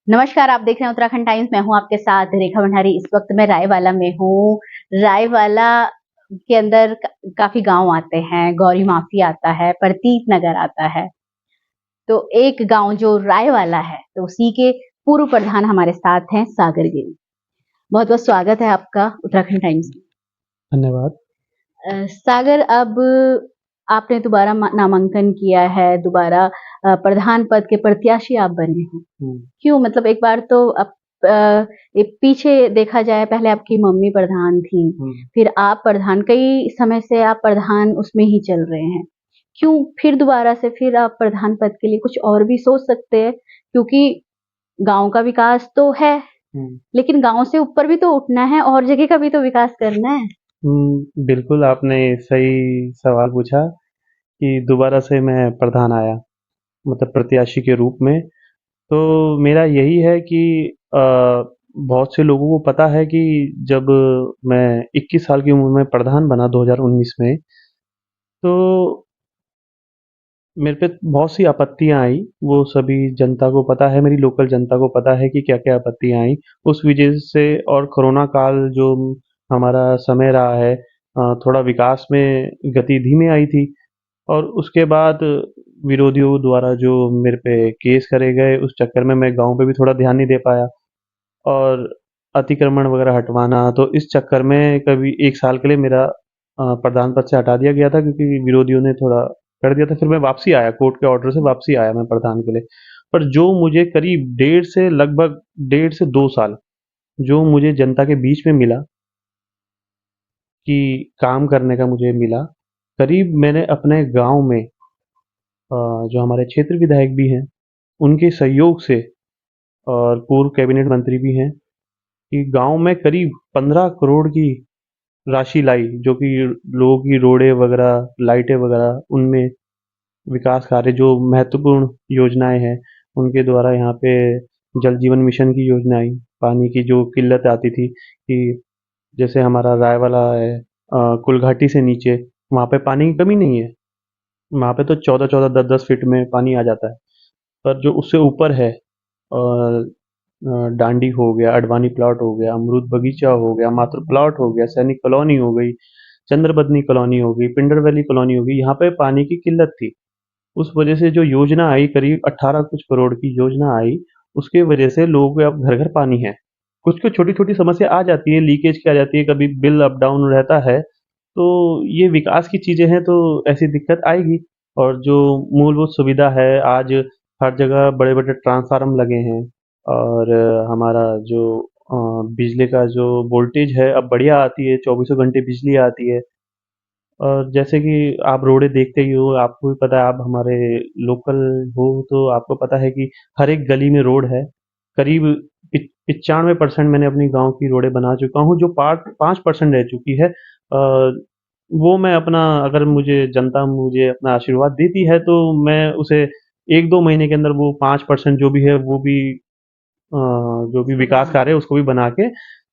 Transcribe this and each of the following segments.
नमस्कार, आप देख रहे हैं उत्तराखंड टाइम्स। मैं हूं आपके साथ रेखा भंडारी। इस वक्त मैं रायवाला में हूं। रायवाला के अंदर काफी गांव आते हैं। गौरी माफी आता है, प्रतीक नगर आता है। तो एक गांव जो रायवाला है, तो उसी के पूर्व प्रधान हमारे साथ हैं सागर गिरी। बहुत बहुत स्वागत है आपका उत्तराखंड टाइम्स में। धन्यवाद। सागर, अब आपने दोबारा नामांकन किया है, दोबारा प्रधान पद के प्रत्याशी आप बने हो। क्यों? मतलब एक बार तो पीछे देखा जाए, पहले आपकी मम्मी प्रधान थी, फिर आप प्रधान, कई समय से आप प्रधान उसमें ही चल रहे हैं। क्यों फिर दोबारा से फिर आप प्रधान पद के लिए कुछ और भी सोच सकते हैं, क्योंकि गांव का विकास तो है, लेकिन गांव से ऊपर भी तो उठना है और जगह का भी तो विकास करना है। बिल्कुल आपने सही सवाल पूछा कि दोबारा से मैं प्रधान आया, मतलब प्रत्याशी के रूप में। तो मेरा यही है कि बहुत से लोगों को पता है कि जब मैं 21 साल की उम्र में प्रधान बना 2019 में, तो मेरे पे बहुत सी आपत्तियां आई। वो सभी जनता को पता है, मेरी लोकल जनता को पता है कि क्या क्या आपत्तियां आई उस वजह से। और कोरोना काल जो हमारा समय रहा है, थोड़ा विकास में गति धीमे आई थी। और उसके बाद विरोधियों द्वारा जो मेरे पे केस करे गए, उस चक्कर में मैं गांव पे भी थोड़ा ध्यान नहीं दे पाया। और अतिक्रमण वगैरह हटवाना, तो इस चक्कर में कभी एक साल के लिए मेरा प्रधान पद से हटा दिया गया था, क्योंकि विरोधियों ने थोड़ा कर दिया था। फिर मैं वापसी आया, कोर्ट के ऑर्डर से वापसी आया मैं प्रधान के लिए। पर जो मुझे करीब डेढ़ से लगभग 1.5 से 2 साल जो मुझे जनता के बीच में मिला, कि काम करने का मुझे मिला, करीब मैंने अपने गांव में जो हमारे क्षेत्र विधायक भी हैं, उनके सहयोग से, और पूर्व कैबिनेट मंत्री भी हैं, कि गांव में करीब 15 करोड़ की राशि लाई, जो कि लोगों की रोडें वगैरह, लाइटें वगैरह, उनमें विकास कार्य जो महत्वपूर्ण योजनाएं हैं उनके द्वारा यहाँ पे जल जीवन मिशन की योजना आई। पानी की जो किल्लत आती थी कि जैसे हमारा रायवाला है, कुलघाटी से नीचे, वहाँ पे पानी की कमी नहीं है। वहाँ पे तो 14-14, 10-10 फीट में पानी आ जाता है। पर जो उससे ऊपर है, डांडी हो गया, अडवाणी प्लॉट हो गया, अमरूद बगीचा हो गया, मातृ प्लॉट हो गया, सैनिक कॉलोनी हो गई, चंद्रबदनी कॉलोनी हो गई, पिंडर वैली कॉलोनी हो गई, यहाँ पे पानी की किल्लत थी। उस वजह से जो योजना आई, करीब 18 कुछ करोड़ की योजना आई, उसके वजह से लोगों के अब घर घर पानी है। कुछ कुछ छोटी छोटी समस्या आ जाती है, लीकेज की आ जाती है, कभी बिल अप डाउन रहता है। तो ये विकास की चीजें हैं, तो ऐसी दिक्कत आएगी। और जो मूलभूत सुविधा है, आज हर जगह बड़े बड़े ट्रांसफार्मर लगे हैं। और हमारा जो बिजली का जो वोल्टेज है, अब बढ़िया आती है, 24 घंटे बिजली आती है। और जैसे कि आप रोडें देखते ही हो, आपको भी पता है, आप हमारे लोकल हो, तो आपको पता है कि हर एक गली में रोड है। करीब 95% मैंने अपनी गांव की रोडें बना चुका हूँ। जो पार्ट 5% रह चुकी है, वो मैं अपना, अगर मुझे जनता मुझे अपना आशीर्वाद देती है, तो मैं उसे 1-2 महीने के अंदर वो 5% जो भी है, वो भी जो भी विकास कार्य है उसको भी बना के,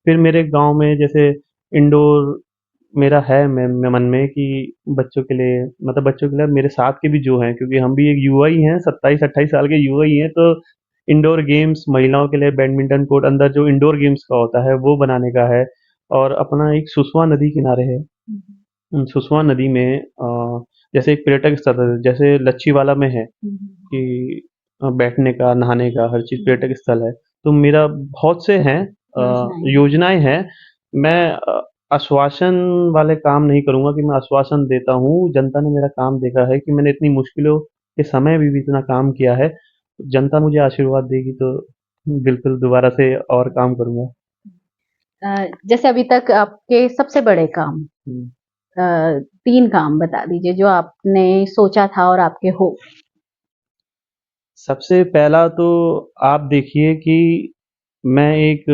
फिर मेरे गांव में जैसे इंडोर मेरा है, मैं मन में कि बच्चों के लिए, मतलब बच्चों के लिए मेरे साथ के भी जो हैं, क्योंकि हम भी एक युवा ही हैं, 27-28 साल के युवा ही हैं। तो इंडोर गेम्स, महिलाओं के लिए बैडमिंटन कोर्ट अंदर जो इंडोर गेम्स का होता है वो बनाने का है। और अपना एक सुसवा नदी किनारे है, सुसवा नदी में जैसे एक पर्यटक स्थल है, जैसे लच्छीवाला में है कि बैठने का, नहाने का, हर चीज़ पर्यटक स्थल है। तो मेरा बहुत से हैं, योजनाएँ हैं। मैं आश्वासन वाले काम नहीं करूँगा कि मैं आश्वासन देता हूँ। जनता ने मेरा काम देखा है कि मैंने इतनी मुश्किलों के समय भी इतना काम किया है। जनता मुझे आशीर्वाद देगी तो बिल्कुल दोबारा से और काम करूँगा। जैसे अभी तक आपके सबसे बड़े काम, हुँ। 3 काम बता दीजिए जो आपने सोचा था और आपके हो। सबसे पहला तो आप देखिए कि मैं एक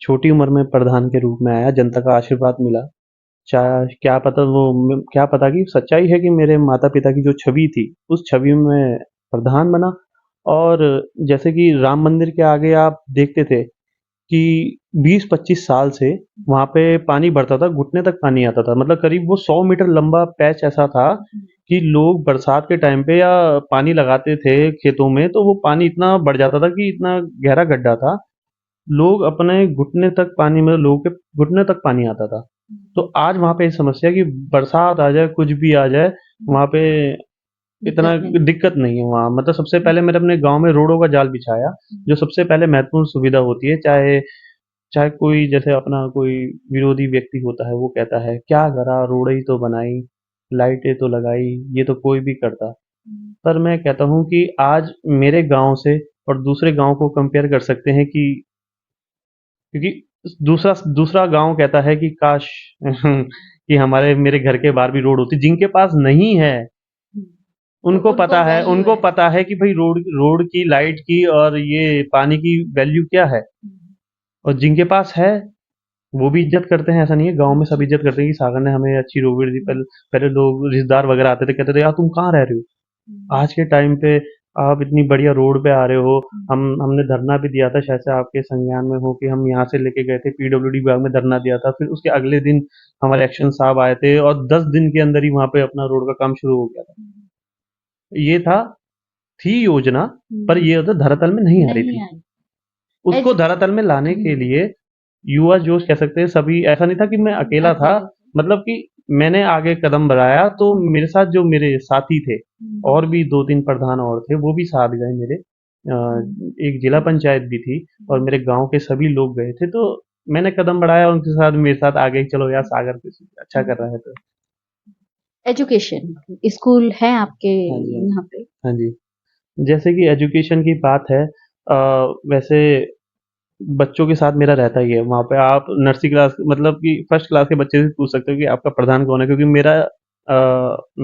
छोटी उम्र में प्रधान के रूप में आया, जनता का आशीर्वाद मिला। चाहे क्या पता क्या पता कि सच्चाई है कि मेरे माता-पिता की जो छवि थी, उस छवि में मैं प्रधान बना। और जैसे कि राम मंदिर के आगे आप देखते थे कि 20-25 साल से वहाँ पे पानी बढ़ता था, घुटने तक पानी आता था। मतलब करीब वो 100 मीटर लंबा पैच ऐसा था कि लोग बरसात के टाइम पे या पानी लगाते थे खेतों में, तो वो पानी इतना बढ़ जाता था कि इतना गहरा गड्ढा था, लोग अपने घुटने तक पानी में, लोगों के घुटने तक पानी आता था। तो आज वहाँ पे ये समस्या है कि बरसात आ जाए, कुछ भी आ जाए, वहाँ पे इतना दिक्कत नहीं है वहाँ। मतलब सबसे पहले मैंने अपने गाँव में रोडों का जाल बिछाया, जो सबसे पहले महत्वपूर्ण सुविधा होती है। चाहे चाहे कोई जैसे अपना कोई विरोधी व्यक्ति होता है, वो कहता है क्या करा, रोड ही तो बनाई, लाइटें तो लगाई, ये तो कोई भी करता। पर मैं कहता हूँ कि आज मेरे गांव से और दूसरे गांव को कंपेयर कर सकते हैं कि, क्योंकि दूसरा दूसरा गांव कहता है कि काश कि हमारे मेरे घर के बाहर भी रोड होती। जिनके पास नहीं है उनको पता है कि भाई रोड की, लाइट की और ये पानी की वैल्यू क्या है। और जिनके पास है वो भी इज्जत करते हैं, ऐसा नहीं है, गांव में सब इज्जत करते हैं कि सागर ने हमें अच्छी रोड दी। पहले पहले लोग रिश्तेदार वगैरह आते थे, कहते थे यार तुम कहाँ रह रहे हो। आज के टाइम पे आप इतनी बढ़िया रोड पे आ रहे हो। हमने धरना भी दिया था, शायद से आपके संज्ञान में हो, कि हम यहाँ से लेके गए थे पीडब्ल्यूडी विभाग में, धरना दिया था। फिर उसके अगले दिन हमारे एक्शन साहब आए थे और 10 दिन के अंदर ही वहां पे अपना रोड का काम शुरू हो गया था। ये था, थी योजना, पर ये होता धरातल में नहीं आ रही थी। उसको धरातल में लाने के लिए युवा जोश कह सकते हैं सभी, ऐसा नहीं था कि मैं अकेला था। मतलब कि मैंने आगे कदम बढ़ाया तो मेरे साथ जो मेरे साथी थे, और भी 2-3 प्रधान और थे, वो भी साथ गए मेरे। एक जिला पंचायत भी थी और मेरे गांव के सभी लोग गए थे। तो मैंने कदम बढ़ाया उनके साथ, मेरे साथ आगे चलो यार, सागर कुछ अच्छा कर रहा है। तो एजुकेशन स्कूल है आपके हाँ जी, यहाँ पे? हाँ जी। जैसे कि एजुकेशन की बात है, वैसे बच्चों के साथ मेरा रहता ही है वहाँ पे। आप नर्सरी क्लास, मतलब कि फर्स्ट क्लास के बच्चे से पूछ सकते हो कि आपका प्रधान कौन है, क्योंकि मेरा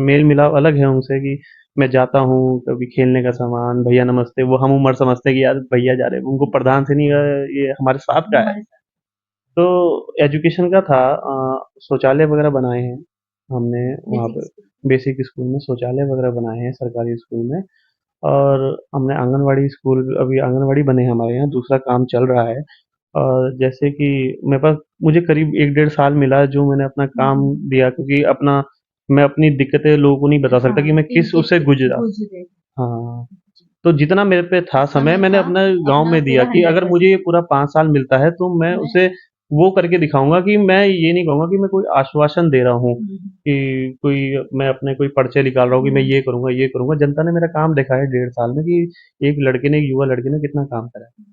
मेल मिलाप अलग है उनसे। कि मैं जाता हूँ कभी खेलने का सामान, भैया नमस्ते, वो हम उम्र समझते हैं कि यार भैया जा रहे हैं, उनको प्रधान से नहीं, ये हमारे साथ का है। तो एजुकेशन का था, शौचालय वगैरह बनाए हैं हमने वहाँ पे। बेसिक स्कूल में शौचालय वगैरह बनाए हैं सरकारी स्कूल में। और हमने आंगनवाड़ी स्कूल, अभी आंगनवाड़ी बने हैं हमारे यहाँ, दूसरा काम चल रहा है। और जैसे कि मेरे पास, मुझे करीब 1-1.5 साल मिला जो मैंने अपना काम दिया, क्योंकि अपना, मैं अपनी दिक्कतें लोगों को नहीं बता सकता कि मैं किस उससे गुजरा। हाँ, तो जितना मेरे पे था समय, मैंने अपना गांव में दिया कि अगर मुझे ये पूरा 5 साल मिलता है तो मैं उसे वो करके दिखाऊंगा। कि मैं ये नहीं कहूंगा कि मैं कोई आश्वासन दे रहा हूँ, कि कोई, मैं अपने कोई पर्चे निकाल रहा हूँ कि मैं ये करूंगा ये करूंगा। जनता ने मेरा काम देखा है 1.5 साल में, कि एक लड़के ने, एक युवा लड़के ने कितना काम करा है।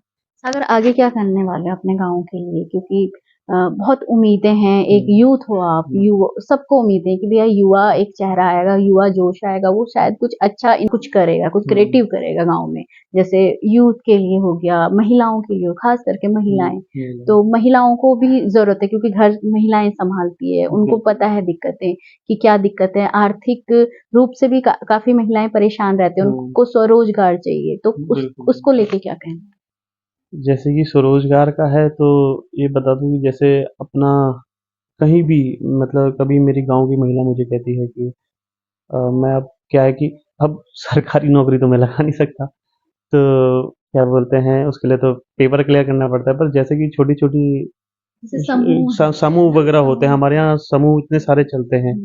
सागर आगे क्या करने वाले हैं अपने गाँव के लिए? क्योंकि बहुत उम्मीदें हैं, एक यूथ हो आप, युवा सबको उम्मीदें हैं कि भैया युवा एक चेहरा आएगा, युवा जोश आएगा, वो शायद कुछ अच्छा कुछ करेगा, कुछ क्रिएटिव करेगा गाँव में। जैसे यूथ के लिए हो गया, महिलाओं के लिए हो, खास करके महिलाएं, तो महिलाओं को भी जरूरत है क्योंकि घर महिलाएं संभालती है, उनको पता है दिक्कतें कि क्या दिक्कत है। आर्थिक रूप से भी काफी महिलाएं परेशान रहते हैं, उनको स्वरोजगार चाहिए, तो उसको लेके क्या कहना? जैसे कि स्वरोजगार का है, तो ये बता दूं कि जैसे अपना कहीं भी, मतलब कभी मेरी गांव की महिला मुझे कहती है कि मैं, अब क्या है कि अब सरकारी नौकरी तो मैं लगा नहीं सकता, तो क्या बोलते हैं उसके लिए तो पेपर क्लियर करना पड़ता है। पर जैसे कि छोटी छोटी समूह वगैरह होते हैं हमारे यहाँ, समूह इतने सारे चलते हैं,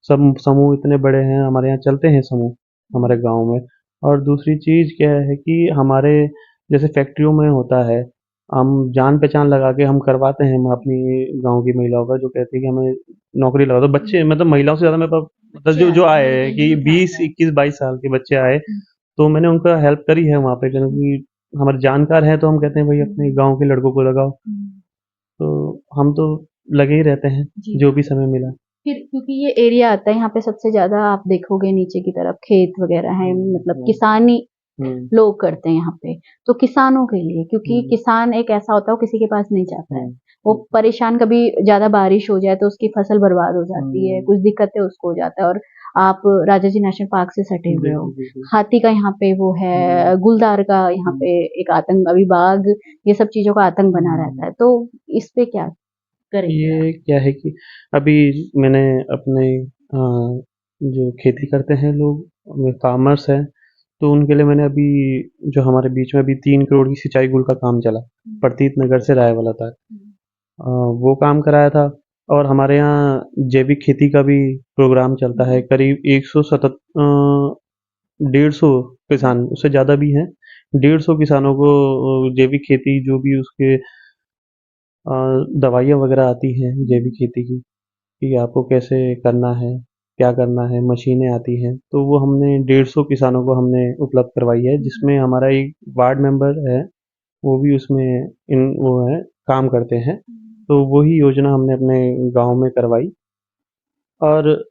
सब समूह इतने बड़े हैं हमारे यहाँ, चलते हैं समूह हमारे गांव में। और दूसरी चीज क्या है कि हमारे जैसे फैक्ट्रियों में होता है, हम जान पहचान लगा के हम करवाते हैं। हम अपनी गांव की महिलाओं का, जो कहते हैं कि हमें नौकरी लगा दो, बच्चे मतलब महिलाओं से ज्यादा मेरे पास, मतलब जो आए हैं कि 20, 21, 22 साल के बच्चे आए, तो मैंने उनका हेल्प करी है वहाँ पे, क्योंकि हमारे जानकार हैं, तो हम कहते हैं भाई अपने गांव के लड़कों को लगाओ। तो हम तो लगे ही रहते हैं जो भी समय मिला। फिर क्योंकि ये एरिया आता है यहाँ पे, सबसे ज्यादा आप देखोगे नीचे की तरफ खेत वगैरह है, मतलब किसानी लोग करते हैं यहाँ पे। तो किसानों के लिए, क्योंकि किसान एक ऐसा होता है, वो किसी के पास नहीं जाता है, वो परेशान, कभी ज्यादा बारिश हो जाए तो उसकी फसल बर्बाद हो जाती है, कुछ दिक्कतें उसको हो जाता है। और आप राजा जी नेशनल पार्क से सटे हुए हो, हाथी का यहाँ पे वो है, गुलदार का यहाँ पे एक आतंक, अभी बाघ, ये सब चीजों का आतंक बना रहता है। तो इस पे क्या करेंगे? ये क्या है कि अभी मैंने अपने जो खेती करते हैं लोग, फार्मर्स हैं, तो उनके लिए मैंने अभी, जो हमारे बीच में अभी 3 करोड़ की सिंचाई गुल का काम चला, प्रतीत नगर से राय वाला तक, वो काम कराया था। और हमारे यहाँ जैविक खेती का भी प्रोग्राम चलता है। करीब 150 किसान, उससे ज़्यादा भी हैं, 150 किसानों को जैविक खेती जो भी उसके दवाइयाँ वगैरह आती हैं जैविक खेती की, कि आपको कैसे करना है, क्या करना है, मशीनें आती हैं, तो वो हमने 150 किसानों को हमने उपलब्ध करवाई है, जिसमें हमारा एक वार्ड मेंबर है, वो भी उसमें वो है, काम करते हैं। तो वही योजना हमने अपने गांव में करवाई। और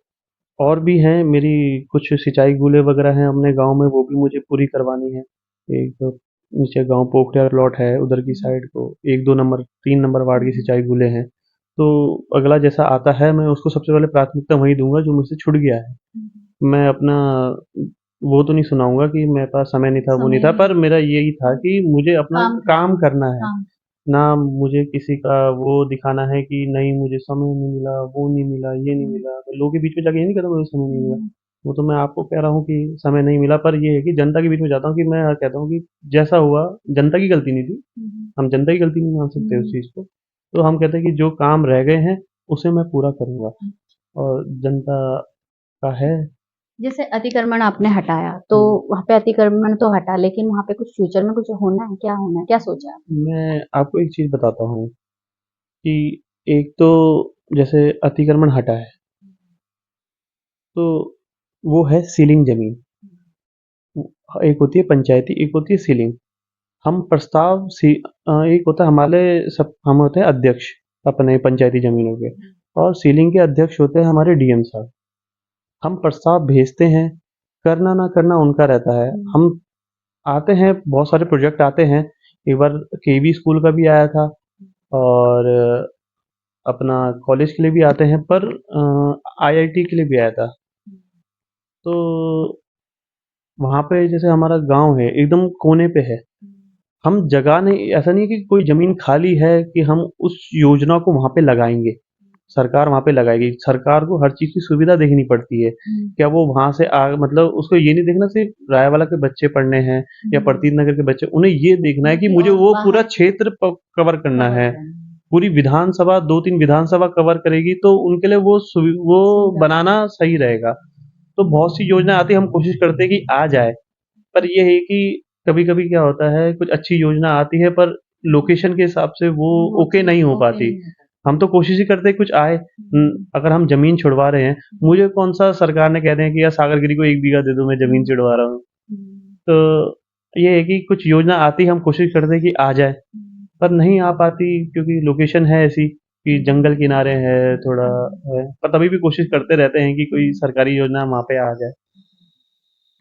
और भी हैं मेरी, कुछ सिंचाई कूलें वगैरह हैं अपने गांव में, वो भी मुझे पूरी करवानी है। एक तो नीचे गांव पोखरिया प्लॉट है, उधर की साइड को 1-2 नंबर 3 नंबर वार्ड की सिंचाई कूलें हैं। तो अगला जैसा आता है मैं उसको सबसे पहले प्राथमिकता वही दूंगा जो मुझसे छूट गया है। मैं अपना वो तो नहीं सुनाऊंगा कि मेरे पास समय नहीं था, वो नहीं था, पर मेरा यही था कि मुझे अपना काम करना है। ना मुझे किसी का वो दिखाना है कि नहीं मुझे समय नहीं मिला, वो नहीं मिला, ये नहीं मिला। मैं लोगों के बीच में जाके ये नहीं कहता मुझे समय नहीं मिला। वो तो मैं आपको कह रहा हूँ कि समय नहीं मिला, पर ये है कि जनता के बीच में जाता हूँ कि मैं कहता हूँ कि जैसा हुआ, जनता की गलती नहीं थी। हम जनता की गलती नहीं मान सकते उस चीज़ को। तो हम कहते हैं कि जो काम रह गए हैं उसे मैं पूरा करूँगा, और जनता का है। जैसे अतिक्रमण आपने हटाया, तो वहाँ पे अतिक्रमण तो हटा, लेकिन वहाँ पे कुछ फ्यूचर में कुछ होना है, क्या होना है? क्या सोचा है? मैं आपको एक चीज़ बताता हूँ कि एक तो जैसे अतिक्रमण हटा है, तो वो है सीलिंग ज़मीन। एक होती है पंचायती, एक होती है सीलिंग। हम प्रस्ताव एक होता है हमारे, सब हम होते हैं अध्यक्ष अपने पंचायती ज़मीनों के, और सीलिंग के अध्यक्ष होते हैं हमारे डीएम साहब। हम प्रस्ताव भेजते हैं, करना ना करना उनका रहता है। हम आते हैं, बहुत सारे प्रोजेक्ट आते हैं। एक बार केवी स्कूल का भी आया था, और अपना कॉलेज के लिए भी आते हैं, पर आईआईटी के लिए भी आया था। तो वहाँ पे जैसे हमारा गांव है एकदम कोने पे है, हम जगह नहीं, ऐसा नहीं है कि कोई जमीन खाली है कि हम उस योजना को वहाँ पे लगाएंगे। सरकार वहाँ पे लगाएगी, सरकार को हर चीज़ की सुविधा देखनी पड़ती है। क्या वो वहाँ से मतलब उसको ये नहीं देखना सिर्फ रायवाला के बच्चे पढ़ने हैं या प्रतीत नगर के बच्चे, उन्हें ये देखना है कि मुझे वो पूरा क्षेत्र कवर करना है। पूरी विधानसभा, 2-3 विधानसभा कवर करेगी, तो उनके लिए वो बनाना सही रहेगा। तो बहुत सी योजना आती है, हम कोशिश करते हैं कि आ जाए, पर ये है कि कभी-कभी क्या होता है, कुछ अच्छी योजना आती है पर लोकेशन के हिसाब से वो ओके नहीं हो पाती। हम तो कोशिश ही करते हैं कुछ आए। अगर हम ज़मीन छुड़वा रहे हैं, मुझे कौन-सा सरकार ने कह रहे हैं कि यार सागरगिरी को 1 बीघा दे दो, मैं ज़मीन छुड़वा रहा हूँ। तो ये है कि कुछ योजना आती है, हम कोशिश करते हैं कि आ जाए, पर नहीं आ पाती क्योंकि लोकेशन है ऐसी कि जंगल किनारे है, थोड़ा है। पर तभी भी कोशिश करते रहते हैं कि कोई सरकारी योजना वहाँ पे आ जाए।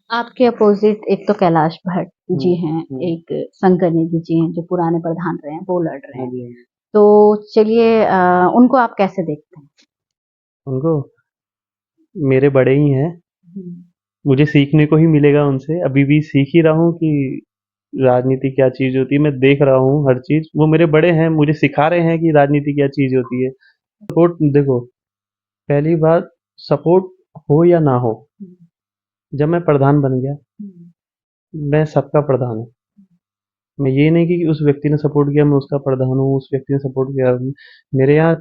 आपके अपोजिट एक तो कैलाश भट्ट जी हैं, एक शंकर नेगी जी हैं, जो पुराने प्रधान रहे हैं, वो लड़ रहे हाँ हैं। जी, हाँ जी। तो चलिए, उनको आप कैसे देखते हैं? उनको मेरे बड़े ही हैं, मुझे सीखने को ही मिलेगा उनसे, अभी भी सीख ही रहा हूँ कि राजनीति क्या चीज़ होती है। मैं देख रहा हूँ हर चीज़, वो मेरे बड़े हैं, मुझे सिखा रहे हैं कि राजनीति क्या चीज़ होती है। सपोर्ट देखो, पहली बात, सपोर्ट हो या ना हो, जब मैं प्रधान बन गया, मैं सबका प्रधान हूँ। मैं ये नहीं कि उस व्यक्ति ने सपोर्ट किया मैं उसका प्रधान हूँ, उस व्यक्ति ने सपोर्ट किया। मेरे यहाँ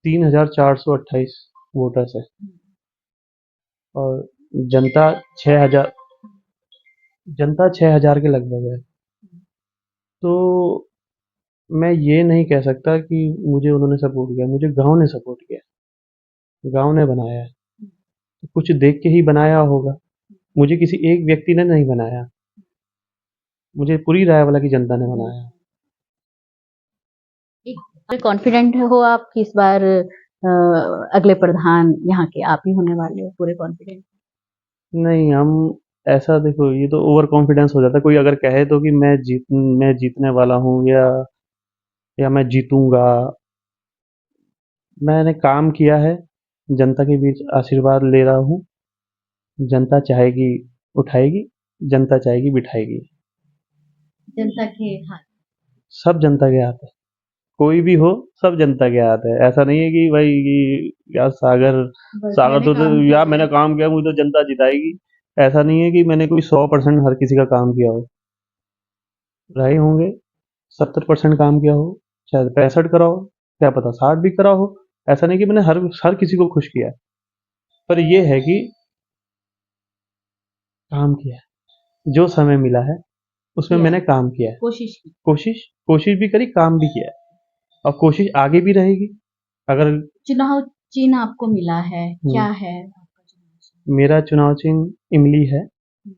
3,428 वोटर्स है, और जनता 6,000, जनता 6,000 के लगभग है। तो मैं ये नहीं कह सकता कि मुझे उन्होंने सपोर्ट किया, मुझे गांव ने सपोर्ट किया, गांव ने बनाया है। तो कुछ देख के ही बनाया होगा, मुझे किसी एक व्यक्ति ने नहीं बनाया, मुझे पूरी रायवाला की जनता ने बनाया। कॉन्फिडेंट हो आप कि इस बार अगले प्रधान यहाँ के आप ही होने वाले हो? पूरे कॉन्फिडेंट? नहीं, हम ऐसा देखो, ये तो ओवर कॉन्फिडेंस हो जाता है। कोई अगर कहे तो कि मैं जीतने वाला हूँ, या मैं जीतूंगा। मैंने काम किया है, जनता के बीच आशीर्वाद ले रहा हूँ। जनता चाहेगी उठाएगी, जनता चाहेगी बिठाएगी। जनता के हाथ। सब जनता के हाथ है, कोई भी हो, सब जनता के हाथ है। ऐसा नहीं है कि भाई कि यार सागर तो यार मैंने काम किया मुझे तो जनता जिताएगी। ऐसा नहीं है कि मैंने कोई 100% हर किसी का काम किया हो। रहे होंगे 70% काम किया हो, शायद 65 करा हो, क्या पता 60 भी करा हो। ऐसा नहीं कि मैंने हर किसी को खुश किया है, पर ये है कि काम किया है, जो समय मिला है उसमें मैंने काम किया है, कोशिश की। कोशिश भी करी, काम भी किया है, और कोशिश आगे भी रहेगी। अगर चुनाव चिन्ह आपको मिला है, क्या है आपका चुनाव चिन्ह? मेरा चुनाव चिन्ह इमली है, हम्म।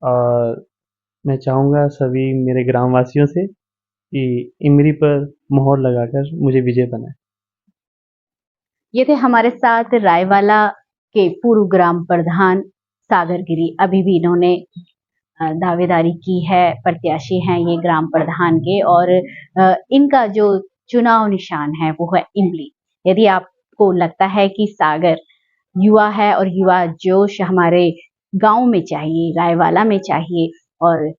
और मैं चाहूंगा सभी मेरे ग्रामवासियों से कि इमली पर मोहर लगाकर मुझे विजय बनाए। ये थे हमारे साथ रायवाला के पूर्व ग्राम प्रधान सागर गिरी। अभी भी इन्होंने दावेदारी की है, प्रत्याशी हैं ये ग्राम प्रधान के, और इनका जो चुनाव निशान है वो है इमली। यदि आपको लगता है कि सागर युवा है और युवा जोश हमारे गांव में चाहिए, रायवाला में चाहिए, और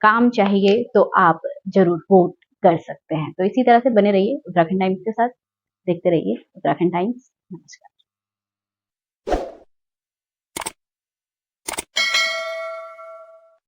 काम चाहिए, तो आप जरूर वोट कर सकते हैं। तो इसी तरह से बने रहिए उत्तराखंड टाइम्स के साथ, देखते रहिए उत्तराखंड टाइम्स। नमस्कार।